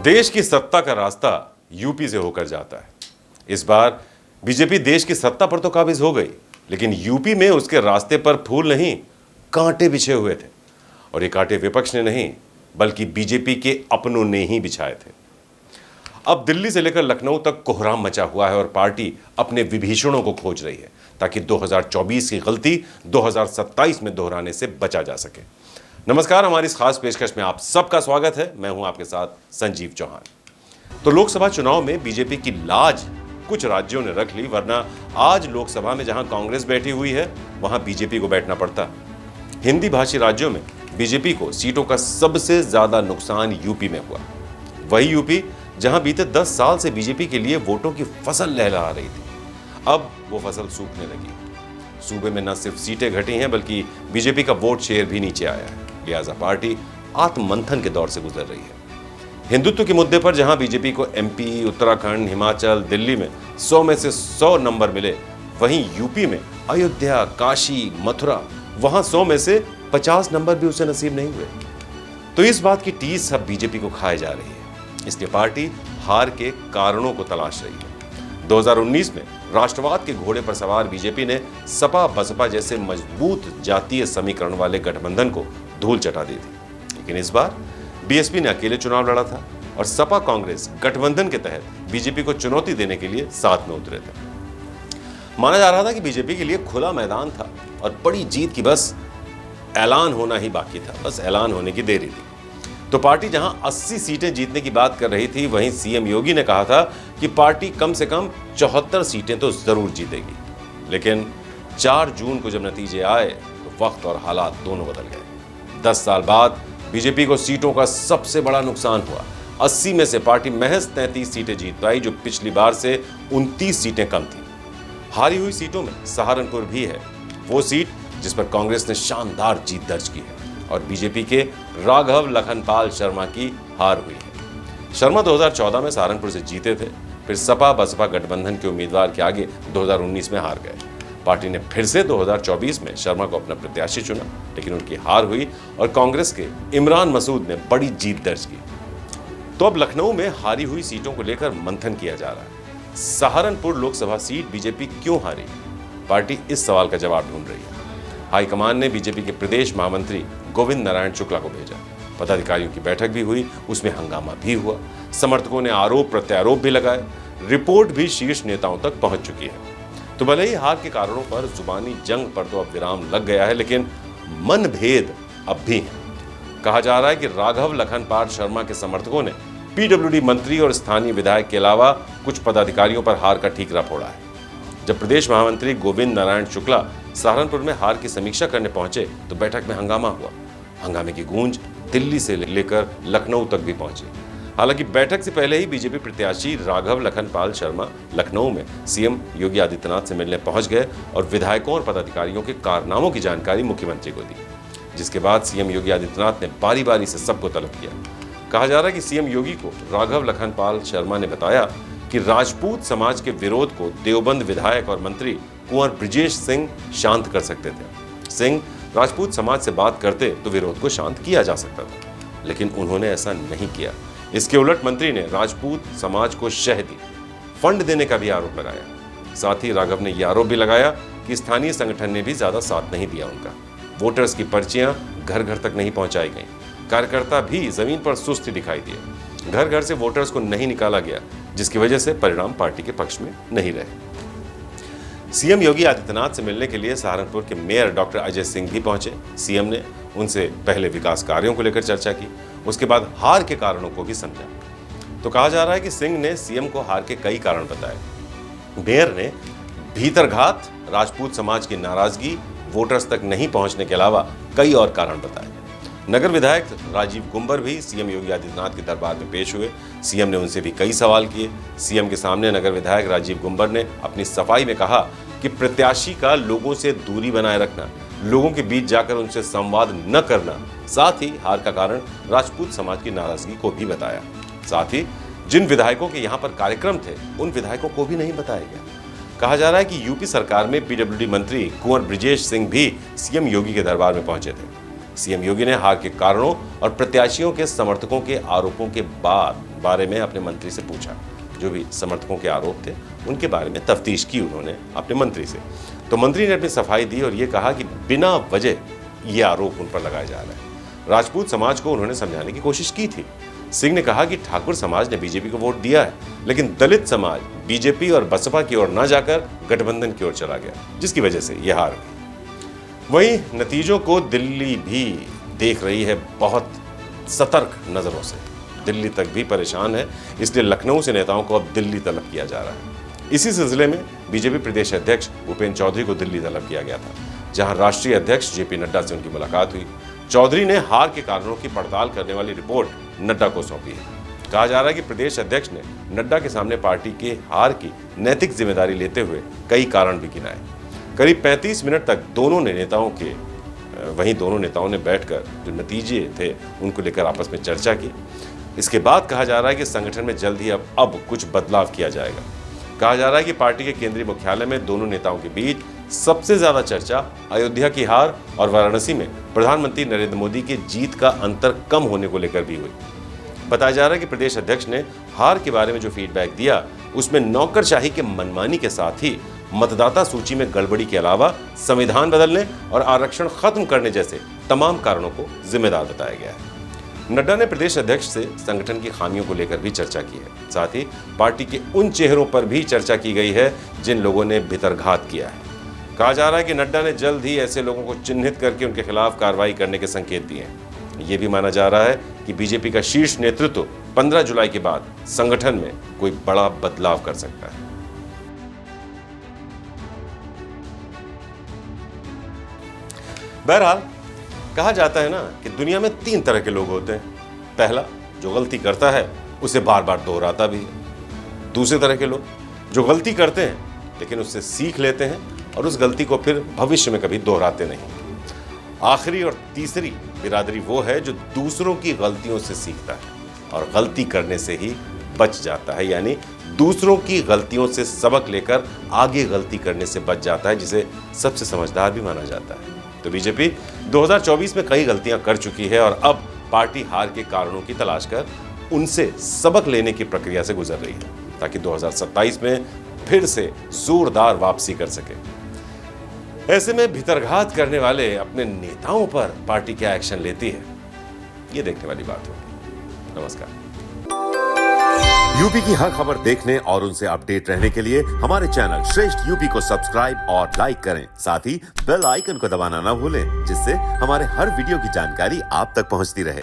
देश की सत्ता का रास्ता यूपी से होकर जाता है। इस बार बीजेपी देश की सत्ता पर तो काबिज हो गई, लेकिन यूपी में उसके रास्ते पर फूल नहीं, कांटे बिछे हुए थे। और ये कांटे विपक्ष ने नहीं, बल्कि बीजेपी के अपनों ने ही बिछाए थे। अब दिल्ली से लेकर लखनऊ तक कोहराम मचा हुआ है और पार्टी अपने विभीषणों को खोज रही है, ताकि 2024 की गलती 2027 में दोहराने से बचा जा सके। नमस्कार, हमारी इस खास पेशकश में आप सबका स्वागत है। मैं हूं आपके साथ संजीव चौहान। तो लोकसभा चुनाव में बीजेपी की लाज कुछ राज्यों ने रख ली, वरना आज लोकसभा में जहां कांग्रेस बैठी हुई है, वहां बीजेपी को बैठना पड़ता। हिंदी भाषी राज्यों में बीजेपी को सीटों का सबसे ज्यादा नुकसान यूपी में हुआ। वही यूपी जहां बीते 10 साल से बीजेपी के लिए वोटों की फसल लहलहा रही थी, अब वो फसल सूखने लगी। सूबे में न सिर्फ सीटें घटी हैं, बल्कि बीजेपी का वोट शेयर भी नीचे आया है। लिहाजा पार्टी आत्ममंथन के दौर से गुजर रही है। हिंदुत्व के मुद्दे पर जहां बीजेपी को एमपी, उत्तराखंड, हिमाचल, दिल्ली में 100 में से 100 नंबर मिले, वहीं यूपी में अयोध्या, काशी, मथुरा, वहां 100 में से 50 नंबर भी उसे नसीब नहीं हुए। तो इस बात की टीस अब बीजेपी को खाए जा रही है। इसलिए पार्टी हार के कारणों को तलाश रही है। 2019 में राष्ट्रवाद के घोड़े पर सवार बीजेपी ने सपा बसपा जैसे मजबूत जातीय समीकरण वाले गठबंधन को धूल चटा दी थी, लेकिन इस बार बीएसपी ने अकेले चुनाव लड़ा था और सपा कांग्रेस गठबंधन के तहत बीजेपी को चुनौती देने के लिए साथ में उतरे थे। माना जा रहा था कि बीजेपी के लिए खुला मैदान था और बड़ी जीत की बस ऐलान होना ही बाकी था, बस ऐलान होने की देरी थी। तो पार्टी जहां 80 सीटें जीतने की बात कर रही थी, वहीं सीएम योगी ने कहा था कि पार्टी कम से कम 74 सीटें तो जरूर जीतेगी। लेकिन 4 जून को जब नतीजे आए तो वक्त और हालात दोनों बदल गए। 10 साल बाद बीजेपी को सीटों का सबसे बड़ा नुकसान हुआ। 80 में से पार्टी महज 33 सीटें जीत पाई, जो पिछली बार से 29 सीटें कम थी। हारी हुई सीटों में सहारनपुर भी है, वो सीट जिस पर कांग्रेस ने शानदार जीत दर्ज की है, और बीजेपी के राघव लखनपाल शर्मा की हार हुई है। शर्मा 2014 में सहारनपुर से जीते थे, फिर सपा बसपा गठबंधन के उम्मीदवार के आगे 2019 में हार गए। पार्टी ने फिर से 2024 में शर्मा को अपना प्रत्याशी चुना, लेकिन उनकी हार हुई और कांग्रेस के इमरान मसूद ने बड़ी जीत दर्ज की। तो अब लखनऊ में हारी हुई सीटों को लेकर मंथन किया जा रहा है। सहारनपुर लोकसभा सीट बीजेपी क्यों हारी? पार्टी इस सवाल का जवाब ढूंढ रही है। हाईकमान ने बीजेपी के प्रदेश महामंत्री गोविंद नारायण शुक्ला को भेजा। पदाधिकारियों की बैठक भी हुई, उसमें हंगामा भी हुआ। समर्थकों ने आरोप प्रत्यारोप भी लगाए। रिपोर्ट भी शीर्ष नेताओं तक पहुंच चुकी है। तो भले ही हार के कारणों पर जुबानी जंग पर तो अब विराम लग गया है, लेकिन मनभेद अब भी है। कहा जा रहा है कि राघव लखनपाल शर्मा के समर्थकों ने पीडब्ल्यूडी मंत्री और स्थानीय विधायक के अलावा कुछ पदाधिकारियों पर हार का ठीकरा फोड़ा है। जब प्रदेश महामंत्री गोविंद नारायण शुक्ला सहारनपुर में हार की समीक्षा करने पहुंचे तो बैठक में हंगामा हुआ। हंगामे की गूंज दिल्ली से लेकर लखनऊ तक भी पहुंची। हालांकि बैठक से पहले ही बीजेपी प्रत्याशी राघव लखनपाल शर्मा लखनऊ में सीएम योगी आदित्यनाथ से मिलने पहुंच गए और विधायकों और पदाधिकारियों के कारनामों की जानकारी मुख्यमंत्री को दी, जिसके बाद सीएम योगी आदित्यनाथ ने बारी बारी से सबको तलब किया। कहा जा रहा है कि सीएम योगी को राघव लखनपाल शर्मा ने बताया कि राजपूत समाज के विरोध को देवबंद विधायक और मंत्री कुंवर ब्रिजेश सिंह शांत कर सकते थे। सिंह राजपूत समाज से बात करते तो विरोध को शांत किया जा सकता था, लेकिन उन्होंने ऐसा नहीं किया। इसके उलट मंत्री ने राजपूत समाज को शह दी, फंड देने का भी आरोप लगाया। साथ ही राघव ने यह आरोप भी लगाया कि स्थानीय संगठन ने भी ज्यादा साथ नहीं दिया उनका। वोटर्स की पर्चियां घर घर तक नहीं पहुंचाई गई। कार्यकर्ता भी जमीन पर सुस्त दिखाई दिए। घर घर से वोटर्स को नहीं निकाला गया, जिसकी वजह से परिणाम पार्टी के पक्ष में नहीं रहे। सीएम योगी आदित्यनाथ से मिलने के लिए सहारनपुर के मेयर डॉक्टर अजय सिंह भी पहुंचे। सीएम ने उनसे पहले विकास कार्यों को लेकर चर्चा की, उसके बाद हार के कारणों को भी समझा। तो कहा जा रहा है कि सिंह ने सीएम को हार के कई कारण बताए। मेयर ने भीतरघात, राजपूत समाज की नाराजगी, वोटर्स तक नहीं पहुंचने के अलावा कई और कारण बताए। नगर विधायक राजीव गुंबर भी सीएम योगी आदित्यनाथ के दरबार में पेश हुए। सीएम ने उनसे भी कई सवाल किए। सीएम के सामने नगर विधायक राजीव गुंबर ने अपनी सफाई में कहा कि प्रत्याशी का लोगों से दूरी बनाए रखना, लोगों के बीच जाकर उनसे संवाद न करना, साथ ही हार का कारण राजपूत समाज की नाराजगी को भी बताया। साथ ही जिन विधायकों के यहाँ पर कार्यक्रम थे, उन विधायकों को भी नहीं बताया गया। कहा जा रहा है कि यूपी सरकार में पीडब्ल्यूडी मंत्री कुंवर ब्रिजेश सिंह भी सीएम योगी के दरबार में पहुंचे थे। सीएम योगी ने हार के कारणों और प्रत्याशियों के समर्थकों के आरोपों के बारे में अपने मंत्री से पूछा। जो भी समर्थकों के आरोप थे उनके बारे में तफ्तीश की उन्होंने अपने मंत्री से। तो मंत्री ने अपनी सफाई दी और ये कहा कि बिना वजह ये आरोप उन पर लगाया जा रहा है। राजपूत समाज को उन्होंने समझाने की कोशिश की थी। सिंह ने कहा कि ठाकुर समाज ने बीजेपी को वोट दिया है, लेकिन दलित समाज बीजेपी और बसपा की ओर न जाकर गठबंधन की ओर चला गया, जिसकी वजह से यह हार हुई। वहीं नतीजों को दिल्ली भी देख रही है बहुत सतर्क नजरों से। दिल्ली तक भी परेशान है, इसलिए लखनऊ से नेताओं को अब दिल्ली तलब किया जा रहा है। इसी सिलसिले में बीजेपी प्रदेश अध्यक्ष भूपेंद्र चौधरी को दिल्ली तलब किया गया था, जहां राष्ट्रीय अध्यक्ष जेपी नड्डा से उनकी मुलाकात हुई। चौधरी ने हार के कारणों की पड़ताल करने वाली रिपोर्ट नड्डा को सौंपी है। कहा जा रहा है कि प्रदेश अध्यक्ष ने नड्डा के सामने पार्टी के हार की नैतिक जिम्मेदारी लेते हुए कई कारण भी गिनाए। करीब 35 मिनट तक दोनों नेताओं ने बैठकर जो नतीजे थे उनको लेकर आपस में चर्चा की। इसके बाद कहा जा रहा है कि संगठन में जल्द ही अब कुछ बदलाव किया जाएगा। कहा जा रहा है कि पार्टी के केंद्रीय मुख्यालय में दोनों नेताओं के बीच सबसे ज्यादा चर्चा अयोध्या की हार और वाराणसी में प्रधानमंत्री नरेंद्र मोदी की जीत का अंतर कम होने को लेकर भी हुई। बताया जा रहा है कि प्रदेश अध्यक्ष ने हार के बारे में जो फीडबैक दिया उसमें नौकरशाही के मनमानी के साथ ही मतदाता सूची में गड़बड़ी के अलावा संविधान बदलने और आरक्षण खत्म करने जैसे तमाम कारणों को जिम्मेदार बताया गया है। नड्डा ने प्रदेश अध्यक्ष से संगठन की खामियों को लेकर भी चर्चा की है। साथ ही पार्टी के उन चेहरों पर भी चर्चा की गई है जिन लोगों ने भितरघात किया है। कहा जा रहा है कि नड्डा ने जल्द ही ऐसे लोगों को चिन्हित करके उनके खिलाफ कार्रवाई करने के संकेत दिए हैं। ये भी माना जा रहा है कि बीजेपी का शीर्ष नेतृत्व 15 जुलाई के बाद संगठन में कोई बड़ा बदलाव कर सकता है। बहरहाल कहा जाता है ना कि दुनिया में 3 तरह के लोग होते हैं। पहला, जो गलती करता है उसे बार बार दोहराता भी है। दूसरे तरह के लोग जो गलती करते हैं लेकिन उससे सीख लेते हैं और उस गलती को फिर भविष्य में कभी दोहराते नहीं। आखिरी और तीसरी बिरादरी वो है जो दूसरों की गलतियों से सीखता है और गलती करने से ही बच जाता है, यानी दूसरों की गलतियों से सबक लेकर आगे गलती करने से बच जाता है, जिसे सबसे समझदार भी माना जाता है। तो बीजेपी 2024 में कई गलतियां कर चुकी है और अब पार्टी हार के कारणों की तलाश कर उनसे सबक लेने की प्रक्रिया से गुजर रही है, ताकि 2027 में फिर से जोरदार वापसी कर सके। ऐसे में भीतरघात करने वाले अपने नेताओं पर पार्टी क्या एक्शन लेती है, ये देखने वाली बात होगी। नमस्कार। यूपी की हर खबर देखने और उनसे अपडेट रहने के लिए हमारे चैनल श्रेष्ठ यूपी को सब्सक्राइब और लाइक करें। साथ ही बेल आइकन को दबाना ना भूलें, जिससे हमारे हर वीडियो की जानकारी आप तक पहुंचती रहे।